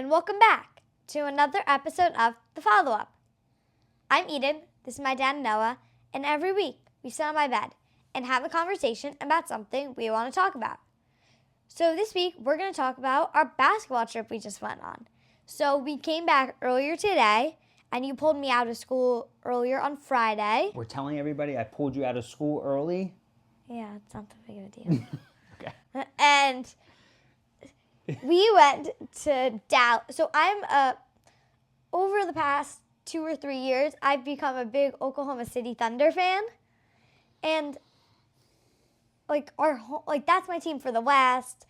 and welcome back to another episode of The Follow-Up. I'm Eden, this is my dad Noah, and every week we sit on my bed and have a conversation about something we want to talk about. So this week we're going to talk about our basketball trip we just went on. So we came back earlier today, and you pulled me out of school earlier on Friday. We're telling everybody I pulled you out of school early? Yeah, it's not that big of a deal. Okay. And we went to Dallas. So over the past 2 or 3 years, I've become a big Oklahoma City Thunder fan. And that's my team for the West.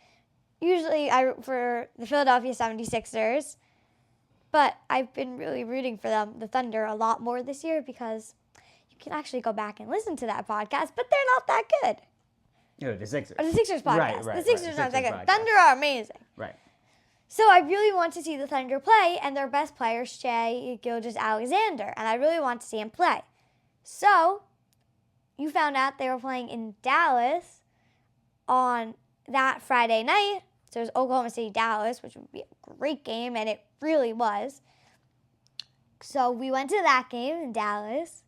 Usually I root for the Philadelphia 76ers. But I've been really rooting for them, the Thunder, a lot more this year because you can actually go back and listen to that podcast, but they're not that good. No, the Sixers. Or the Sixers podcast. Right, the Sixers aren't that good. Podcast. Thunder are amazing. Right. So I really want to see the Thunder play, and their best player is Shai Gilgeous-Alexander, and I really want to see him play. So you found out they were playing in Dallas on that Friday night. So it was Oklahoma City, Dallas, which would be a great game, and it really was. So we went to that game in Dallas,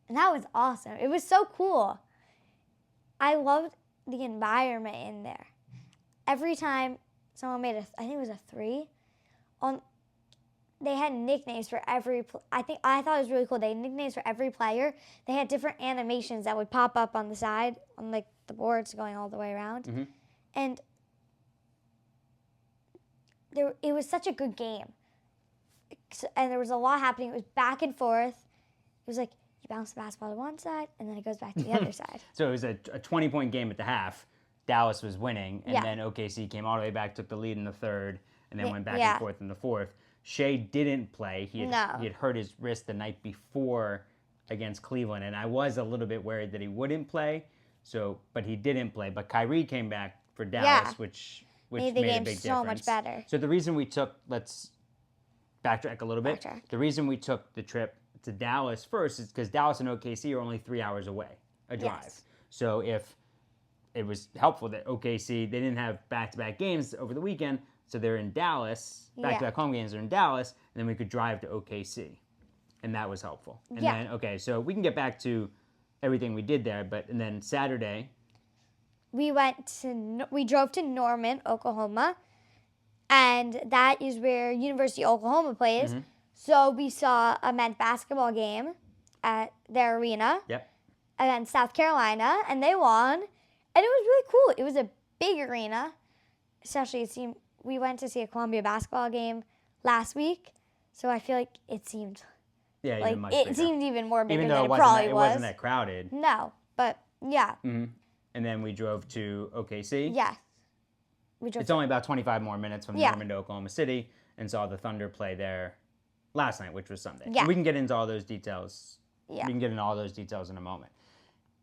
and that was awesome. It was so cool. I loved the environment in there. Every time someone made I think it was a three, they had nicknames for every. I thought it was really cool. They had nicknames for every player. They had different animations that would pop up on the side, on like the boards going all the way around, Mm-hmm. and it was such a good game. And there was a lot happening. It was back and forth. It was like you bounce the basketball to one side, and then it goes back to the other side. So it was a 20-point game at the half. Dallas was winning, and Yeah. then OKC came all the way back, took the lead in the third, and then went back Yeah. and forth in the fourth. Shai didn't play. He had hurt his wrist the night before against Cleveland, and I was a little bit worried that he wouldn't play. But he didn't play. But Kyrie came back for Dallas, which made the made game a big so difference. much better. So the reason we took, let's backtrack a little bit. The reason we took the trip to Dallas first is because Dallas and OKC are only 3 hours away, a drive. Yes. So if it was helpful that OKC, they didn't have back-to-back games over the weekend, so they're in Dallas, back-to-back home games are in Dallas, and then we could drive to OKC. And that was helpful. And then, so we can get back to everything we did there, and then Saturday, we drove to Norman, Oklahoma, and that is where University of Oklahoma plays. Mm-hmm. So we saw a men's basketball game at their arena. Yep. Against South Carolina, and they won. And it was really cool. It was a big arena. Especially, we went to see a Columbia basketball game last week, so I feel like it seemed even much it bigger. seemed even more bigger Even though than it probably was. It wasn't that crowded. No, but yeah. Mm-hmm. And then we drove to OKC. Yeah. It's only about 25 more minutes from Norman to Oklahoma City, and saw the Thunder play there last night, which was Sunday. Yeah. And we can get into all those details. Yeah. We can get into all those details in a moment.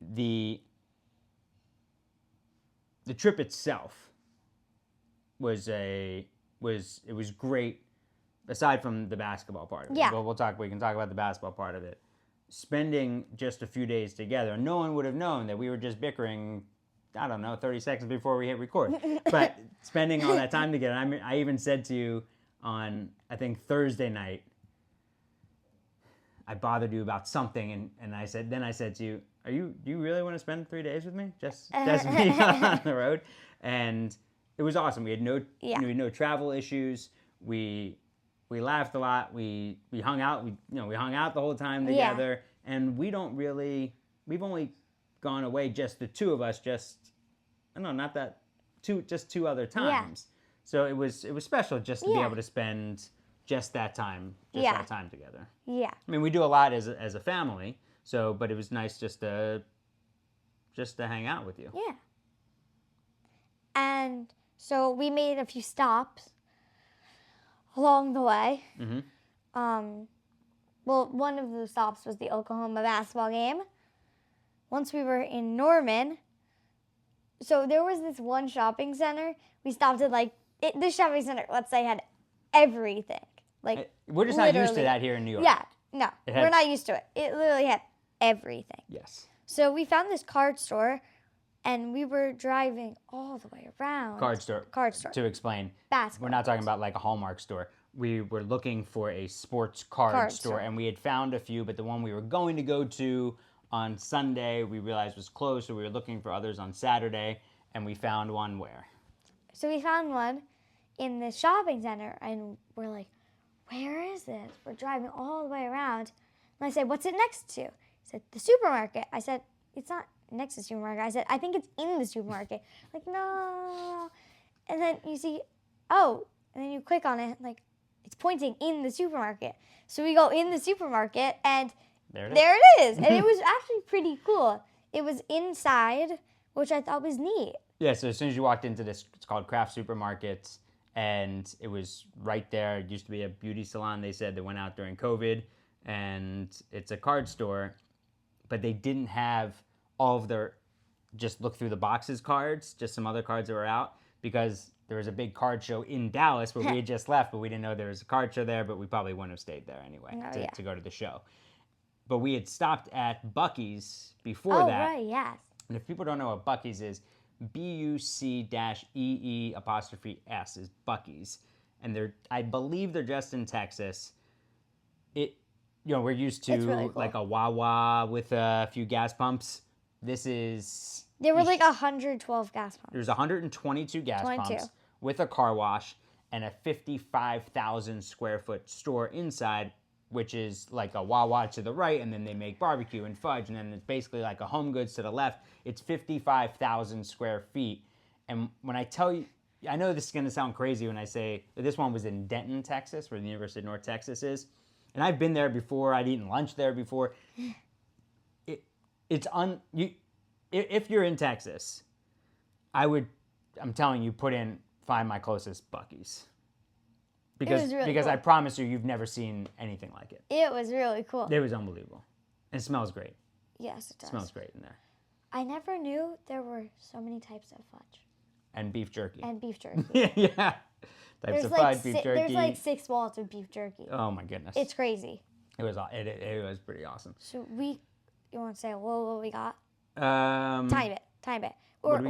The trip itself was great, aside from the basketball part of it. Yeah. But we can talk about the basketball part of it. Spending just a few days together, no one would have known that we were just bickering, I don't know, 30 seconds before we hit record. But spending all that time together, I even said to you on, I think, Thursday night, I bothered you about something, and I said to you, do you really want to spend 3 days with me? Just me on the road? And it was awesome. We had no travel issues. We laughed a lot. We hung out. We hung out the whole time together. Yeah. And we've only gone away, just the two of us, just 2 other times. Yeah. So it was special just to be able to spend just that time together. Yeah. I mean, we do a lot as a family. But it was nice just to hang out with you. Yeah. And so we made a few stops along the way. Mm-hmm. Well, one of the stops was the Oklahoma basketball game. Once we were in Norman, so there was this one shopping center. We stopped at this shopping center, let's say, had everything. We're just not used to that here in New York. Yeah. No, we're not used to it. It literally had everything. Yes. So we found this card store, and we were driving all the way around. Card store. Card store. To explain, Basketball. we're not talking about like a Hallmark store. we were looking for a sports card store, and we had found a few, but the one we were going to go to on Sunday, we realized was closed, so we were looking for others on Saturday, and we found one where? So we found one in the shopping center, and we're like, where is this? We're driving all the way around. And I said, what's it next to? He said, the supermarket. I said, it's not next to the supermarket. I said, I think it's in the supermarket. Like, no. And then you see, oh, and then you click on it, like, it's pointing in the supermarket. So we go in the supermarket, and there it is. And it was actually pretty cool. It was inside, which I thought was neat. Yeah, so as soon as you walked into this, it's called Craft Supermarkets, and it was right there. It used to be a beauty salon, they said, that went out during COVID, and it's a card store, but they didn't have all of their just look through the boxes cards, just some other cards that were out, because there was a big card show in Dallas, but we had just left, but we didn't know there was a card show there, but we probably wouldn't have stayed there anyway to go to the show. But we had stopped at Buc-ee's before that. Oh, right, yes. And if people don't know what Buc-ee's is, BUC-EE' is Buc-ee's. And I believe they're just in Texas. We're used to really cool. like a Wawa with a few gas pumps. This is... There were like 112 gas pumps. There's 122 gas pumps with a car wash and a 55,000 square foot store inside, which is like a Wawa to the right, and then they make barbecue and fudge, and then it's basically like a Home Goods to the left. It's 55,000 square feet. And when I tell you, I know this is going to sound crazy when I say that this one was in Denton, Texas, where the University of North Texas is. And I've been there before. I'd eaten lunch there before. If you're in Texas, I'm telling you, find my closest Buc-ee's. Because cool. I promise you've never seen anything like it. It was really cool. It was unbelievable. And it smells great. Yes, it does. It smells great in there. I never knew there were so many types of fudge. And beef jerky. Yeah. Types of fudge, beef jerky. There's like 6 wallets of beef jerky. Oh my goodness. It's crazy. It was pretty awesome. So you want to say what we got? Time it. Or we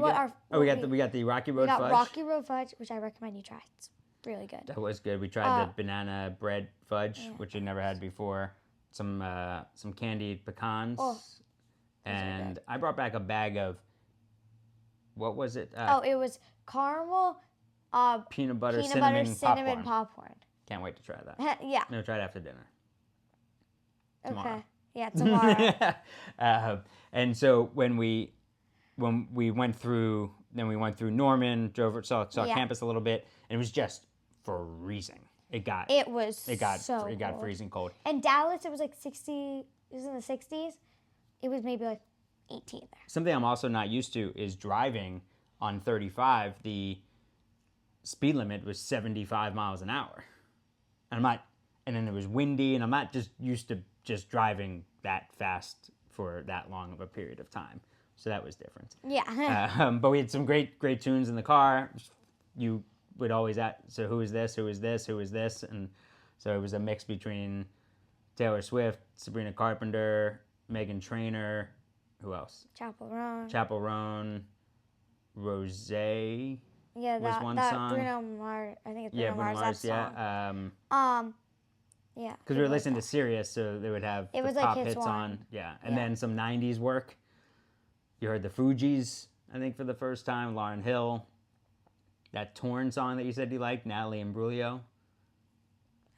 got the Rocky Road fudge. We got Rocky Road fudge, which I recommend you try. It's really good. That was good. We tried the banana bread fudge, which we never had before. Some candied pecans. Oh, and I brought back a bag of, what was it? It was caramel, peanut butter, cinnamon popcorn. Can't wait to try that. Yeah. No, try it after dinner. Tomorrow. Okay. Yeah, tomorrow. And so when we went through, then we went through Norman, saw campus a little bit, and it was just freezing. It got freezing cold. And Dallas, it was like 60. It was in the 60s. It was maybe like 18 there. Something I'm also not used to is driving on 35. The speed limit was 75 miles an hour, and then it was windy, and I'm not just used to just driving that fast for that long of a period of time. So that was different. Yeah. But we had some great tunes in the car. You would always ask, so who is this? Who is this? Who is this? And so it was a mix between Taylor Swift, Sabrina Carpenter, Meghan Trainor, who else? Chappell Roan, Rosé. Yeah, was one song. Bruno Mars. I think it's Bruno Mars. Yeah. Yeah. Because we were listening to Sirius, so they would have the pop hits on. Yeah. And then some 90s work. You heard the Fugees, I think, for the first time. Lauryn Hill. That Torn song that you said you liked, Natalie Imbruglia.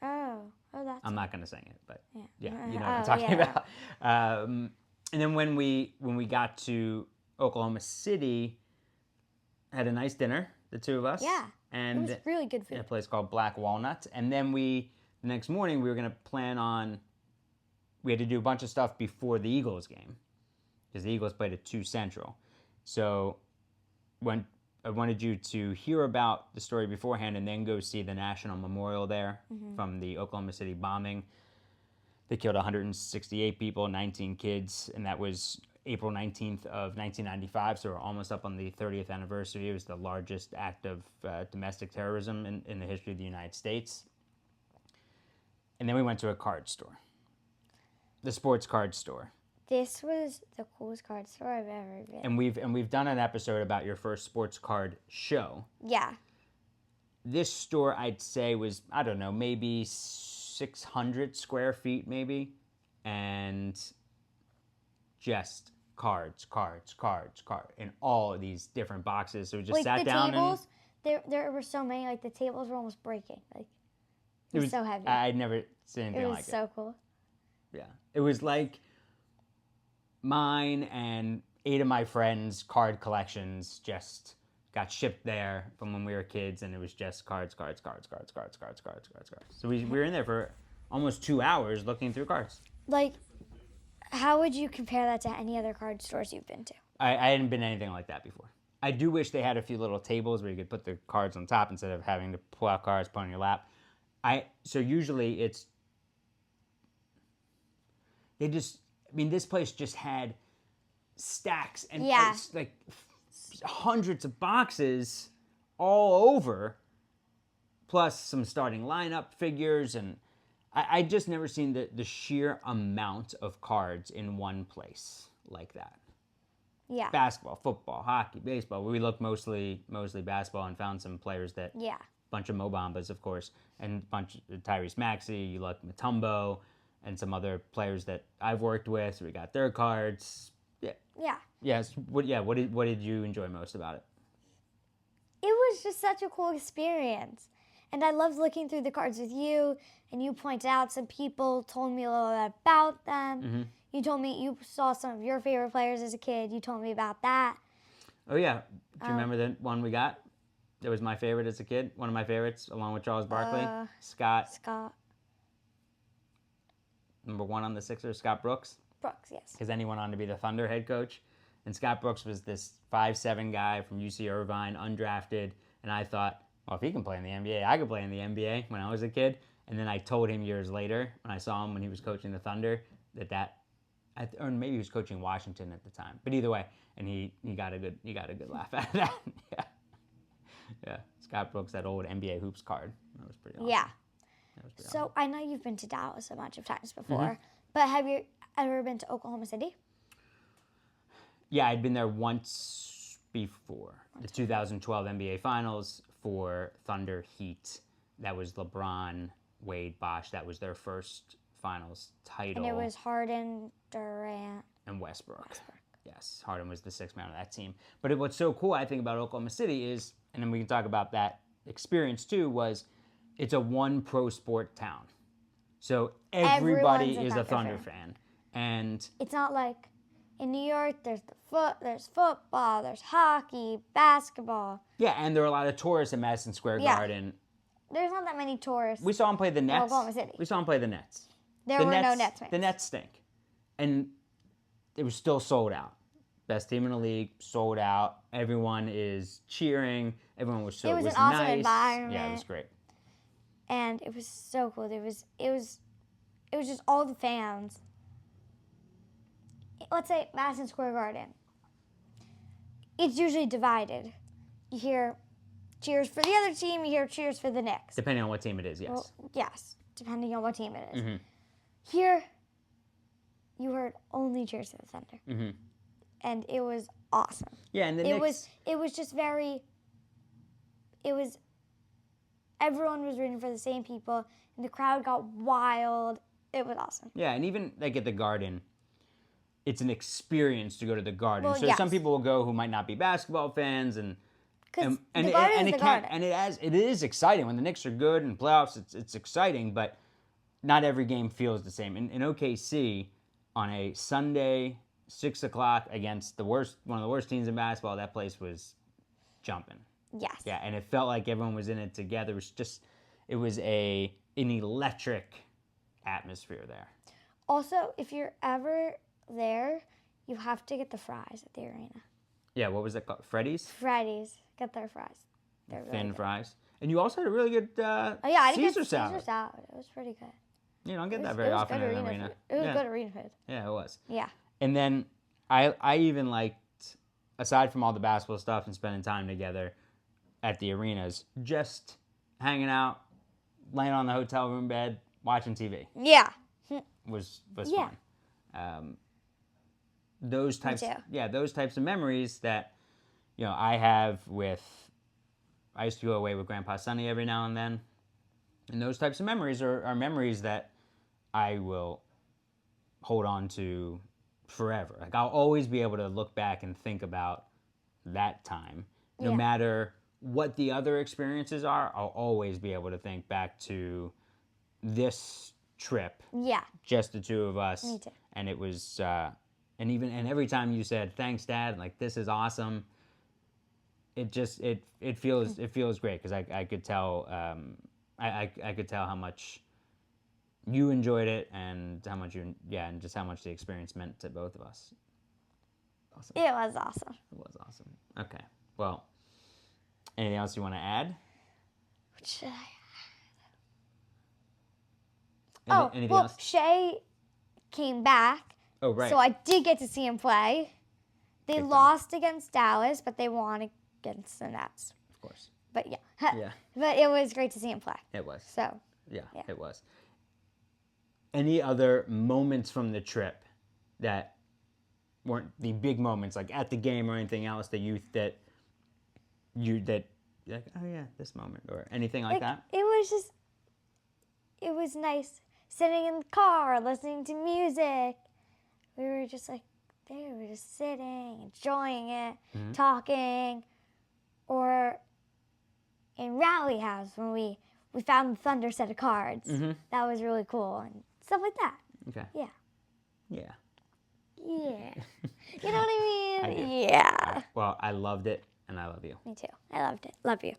Oh, that's... I'm not going to sing it, but yeah, Yeah. you know what I'm talking about. And then when we got to Oklahoma City, had a nice dinner, the two of us. Yeah. And it was really good food. In a place called Black Walnut. And then the next morning, we were going to plan on, we had to do a bunch of stuff before the Eagles game, because the Eagles played at 2 Central. So when I wanted you to hear about the story beforehand and then go see the National Memorial there from the Oklahoma City bombing. They killed 168 people, 19 kids, and that was April 19th of 1995, so we're almost up on the 30th anniversary. It was the largest act of domestic terrorism in the history of the United States. And then we went to a card store, the sports card store. This was the coolest card store I've ever been. And we've done an episode about your first sports card show. Yeah. this store, I'd say, was, I don't know, maybe 600 square feet, maybe. And just cards in all of these different boxes. So we just like sat the down tables, there were so many. Like the tables were almost breaking. Like it was so heavy. I'd never seen anything like it. It was so cool. Yeah, it was like mine and 8 of my friends' card collections just got shipped there from when we were kids, and it was just cards. So we were in there for almost 2 hours looking through cards. Like, how would you compare that to any other card stores you've been to? I hadn't been anything like that before. I do wish they had a few little tables where you could put the cards on top instead of having to pull out cards, put on your lap. So usually this place just had stacks and like hundreds of boxes all over, plus some starting lineup figures, and I just never seen the sheer amount of cards in one place like that. Yeah. Basketball, football, hockey, baseball. We looked mostly basketball and found some players that. Yeah. Bunch of Mobambas, of course, and bunch of Tyrese Maxey. You looked Mutombo, and some other players that I've worked with. We got their cards. Yeah. Yeah. Yes. What did you enjoy most about it? It was just such a cool experience. And I loved looking through the cards with you, and you pointed out some people, told me a little bit about them. Mm-hmm. You told me you saw some of your favorite players as a kid. You told me about that. Oh, yeah. Do you remember the one we got? It was my favorite as a kid. One of my favorites, along with Charles Barkley. Scott. Number 1 on the Sixers, Scott Brooks. Brooks, yes. Because then he went on to be the Thunder head coach. And Scott Brooks was this 5'7" guy from UC Irvine, undrafted. And I thought, well, if he can play in the NBA, I could play in the NBA when I was a kid. And then I told him years later, when I saw him when he was coaching the Thunder, or maybe he was coaching Washington at the time. But either way, and he got a good laugh out of that. Yeah. Yeah, Scott Brooks, that old NBA hoops card. That was pretty awesome. Yeah. Awesome. I know you've been to Dallas a bunch of times before, but have you ever been to Oklahoma City? Yeah, I'd been there once before. The 2012 NBA Finals for Thunder Heat. That was LeBron, Wade, Bosh. That was their first Finals title. And it was Harden, Durant, and Westbrook. Yes, Harden was the 6th man of that team. But what's so cool, I think, about Oklahoma City is, and then we can talk about that experience too, was it's a one pro sport town. So everybody is a Thunder fan. And it's not like in New York, there's football, there's hockey, basketball. Yeah, and there are a lot of tourists in Madison Square Garden. There's not that many tourists. We saw him play the Nets. Oklahoma City. We saw him play the Nets. There were no Nets fans. The Nets stink. And it was still sold out. Best team in the league, sold out. Everyone is cheering. Everyone was so. It was an awesome nice. environment. Yeah, it was great. And it was so cool. It was just all the fans. Let's say Madison Square Garden. It's usually divided. You hear cheers for the other team. You hear cheers for the Knicks. Depending on what team it is, yes. Well, yes, depending on what team it is. Mm-hmm. Here, you heard only cheers for the Thunder. Mm-hmm. And it was awesome. Yeah, and the Knicks... It was just very... Everyone was rooting for the same people, and the crowd got wild. It was awesome. Yeah, and even like at the Garden, it's an experience to go to the Garden. Well, so some people will go who might not be basketball fans, and the Garden is the Garden. And it is exciting when the Knicks are good in playoffs. It's exciting, but not every game feels the same. In OKC, on a Sunday, 6 o'clock against one of the worst teams in basketball, that place was jumping. Yes. Yeah, and it felt like everyone was in it together. It was an electric atmosphere there. Also, if you're ever there, you have to get the fries at the arena. Yeah, what was it called? Freddy's? Freddy's. Get their fries. They're really thin good. fries. And you also had a really good I did Caesar get salad. Caesar salad. It was pretty good. You don't get that very often in an arena. It was good arena food. Yeah, it was. Yeah. And then I even liked, aside from all the basketball stuff and spending time together at the arenas, just hanging out, laying on the hotel room bed, watching TV. Yeah. Was fun. Those types of memories that I have with I used to go away with Grandpa Sonny every now and then. And those types of memories are memories that I will hold on to forever. Like, I'll always be able to look back and think about that time. No matter what the other experiences are, I'll always be able to think back to this trip. Yeah. Just the two of us. Me too. And it was, and every time you said, thanks, Dad, like, this is awesome, it just, it feels great, because I could tell, I could tell how much you enjoyed it, and how much and just how much the experience meant to both of us. Awesome. It was awesome. It was awesome. Okay. Well, anything else you want to add? What should I? Anything else? Shay came back. Oh, right. So I did get to see him play. They lost against Dallas, but they won against the Nets. Of course. But yeah. Yeah. But it was great to see him play. It was. So. Yeah, it was. Any other moments from the trip that weren't the big moments, like at the game or anything else that you're like, oh yeah, this moment, or anything like that? It was nice sitting in the car, listening to music. We were just like, there, we were just sitting, enjoying it, talking. Or in Rally House, when we found the Thunder set of cards. That was really cool, and stuff like that. Okay. Yeah. Yeah. Yeah. You know what I mean? I do. Yeah. Right. Well, I loved it, and I love you. Me too. I loved it. Love you.